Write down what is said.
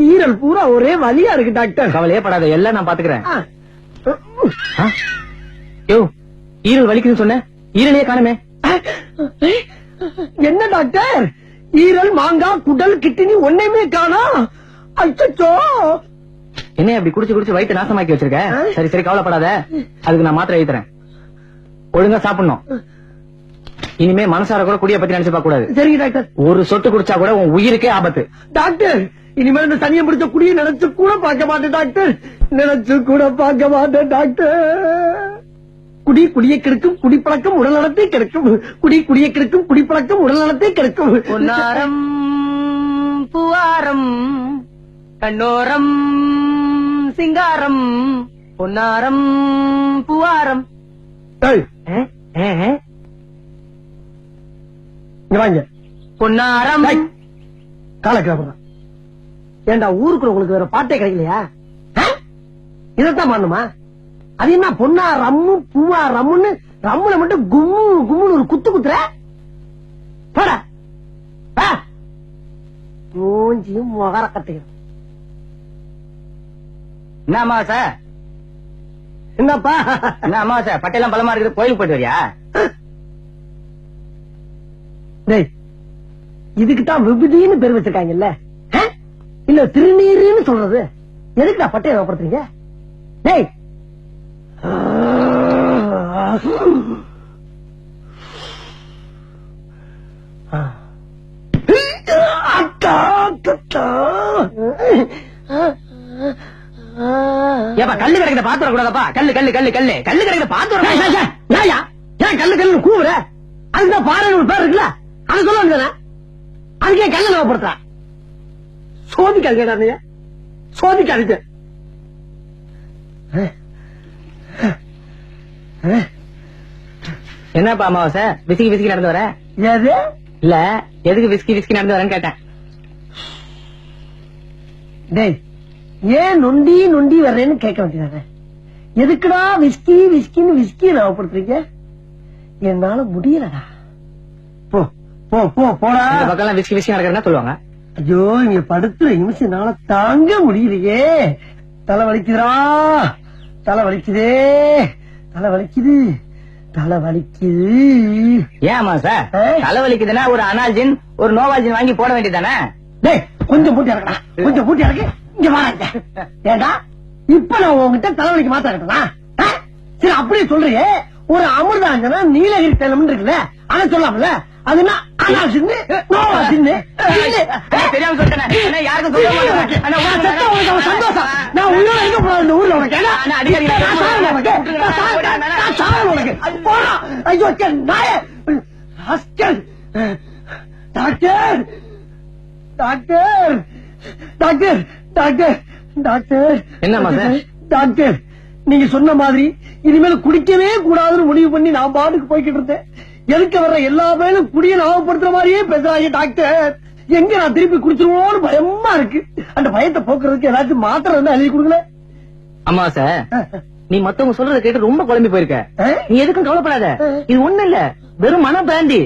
ஈரல் பூரா ஒரே வலியா இருக்கு டாக்டர். கவலையே படாத, எல்லாம் நான் பாத்துக்கிறேன். ஈரல் வலிக்குதுன்னு சொன்ன, ஈரலையே காணுமே. என்ன டாக்டர், ஈரல், மாங்காய், குடல், கிட்னி ஒன்னையுமே காணா? அச்சோ, என்ன அப்படி குடிச்சு குடிச்சு வயிற்று நாசமாக்கி வச்சிருக்க? சரி சரி, கவலைப்படாத, அதுக்கு நான் மாத்திரை எழுதி தரேன். ஒழுங்கா சாப்பிடணும். இனிமே மனசார கூட குடிய பத்தி நினைச்சு பார்க்க கூடாது. சரிங்க டாக்டர். ஒரு சொட்டு குடிச்சா கூட உன் உயிருக்கே ஆபத்து. டாக்டர், இனிமேல் இந்த சனியை பிடிச்ச குடியை நினைச்சு கூட பார்க்க மாட்டேன் டாக்டர். நினைச்சு கூட பார்க்க மாட்டேன் டாக்டர். குடி குடியை கெடுக்கும், குடிப்பழக்கம் உடல் நலத்தை கெடுக்கும். குடி குடியை கெடுக்கும், குடிப்பழக்கம் உடல் நலத்தை கெடுக்கும். பொன்னாரம் பூவாரம் கண்ணோரம் சிங்காரம், பொன்னாரம் பூவாரம். வாங்க பொன்னாரம். காலக்கிழமை ஏண்டா, ஊருக்குள்ள உங்களுக்கு வேற பாட்டே கிடைக்கலையா? இதத்தான் பண்ணுமா? அது என்ன பொன்னா ரம்மு பூவா ரம்முன்னு ரம்முல மட்டும் கும்மு கும்முன்னு ஒரு குத்து குத்துற? மூஞ்சியும் முகர கட்டுகிறோம். என்ன அமாவாசை? என்னப்பா என்ன அமாவாசை? பட்டையெல்லாம் பலமா இருக்குது, கோயிலுக்கு போயிட்டு வரியா? இதுக்குதான் விபூதின்னு பேர் வச்சிருக்காங்கல்ல, இல்ல திருநீருன்னு சொல்றது. எதுக்குடா பட்டையை வைப்படுத்துறீங்க? டேய், கல்லு கிடைக்கிற பாத்து வரக்கூடாதப்பா. கல்லு கல்லு கல்லு கல்லு கல்லு கிடைக்கிற பாத்து வர. ஏன் கல்லு கல்லு கூவுற? அதுதான் பாறை ஒரு பேர் இருக்குல்ல, அது சொல்ல வேண்டியதானே. அதுக்கே கல்லு நவப்படுத்துற? சோதிக்காதீங்க, சோதிக்காதீங்க. என்னப்பா அமாவாசை, விசிக்கி விசிக்கி நடந்து வர? எது இல்ல, எதுக்கு விஸ்கி விஸ்கி நடந்து வரேன்னு கேட்டேன். டேய், ஏன் நொண்டி நொண்டி வர்றேன்னு கேட்க வேண்டியதானே. எதுக்குடா விஸ்கி விஸ்கின்னு விஸ்கி ஞாபகப்படுத்துறீங்க? என்னால முடியலடா. போ போ போ போடா. இந்த பக்கம் விஸ்கி விஸ்கி நடக்கிறதா சொல்லுவாங்க. ஐயோ, இங்க படுத்துற நிமிஷம்னால தாங்க முடியலையே. தலை வலிக்குதுடா, தலை வலிக்குதே, தலை வலிக்குது, தலை வலிக்குது. ஏன் அமாவாசை, தலை வலிக்குதுன்னா ஒரு அனால்ஜின் ஒரு நோவால்ஜின் வாங்கி போட வேண்டியதானே? டேய், கொஞ்சம் பூட்டி இறக்கடா, கொஞ்சம் பூட்டி இறக்கு. இங்க வாங்க. ஏண்டா, இப்ப நான் உங்ககிட்ட தலைவலிக்கு மாத்த கட்டா? சரி, அப்படியே சொல்றியே. ஒரு அமிர்தாஞ்சனா நீலகிரி தைலம் இருக்குல்ல, அதை சொல்லாமல. அது என்ன அனால்ஜின் நோவால்ஜின்? தெரியாம சொல்லிட்டேன், யாருக்கும் சொல்ல மாட்டேன். சந்தோஷம். நான் உள்ள இருக்க போறேன் இந்த ஊர்ல. உனக்கு ஐயோ நாய. Doctor doctor doctor doctor doctor. என்னம்மா சார்? டாக்டர், நீங்க சொன்ன மாதிரி இனிமேல் குடிக்கவே கூடாதுன்னு முடிவு பண்ணி நான் பாட்டுக்கு போய்கிட்டு இருந்தேன். எதுக்கு வர்ற எல்லா பேரும் குடிய ஞாபகப்படுத்துற மாதிரியே பேசுறாங்க டாக்டர். எங்க நான் திருப்பி குடிச்சிருவோம்னு பயமா இருக்கு. அந்த பயத்தை போக்குறதுக்கு ஏதாச்சும் மாத்திரை வந்து எழுதி கொடுக்கல. அமாவாசை, நீ மத்தவங்க சொல்றதை கேட்டு ரொம்ப குழம்பி போயிருக்க. நீ எதுக்கும் கவலைப்படாத, இது ஒண்ணு இல்ல, வெறும் மன பிராந்தி.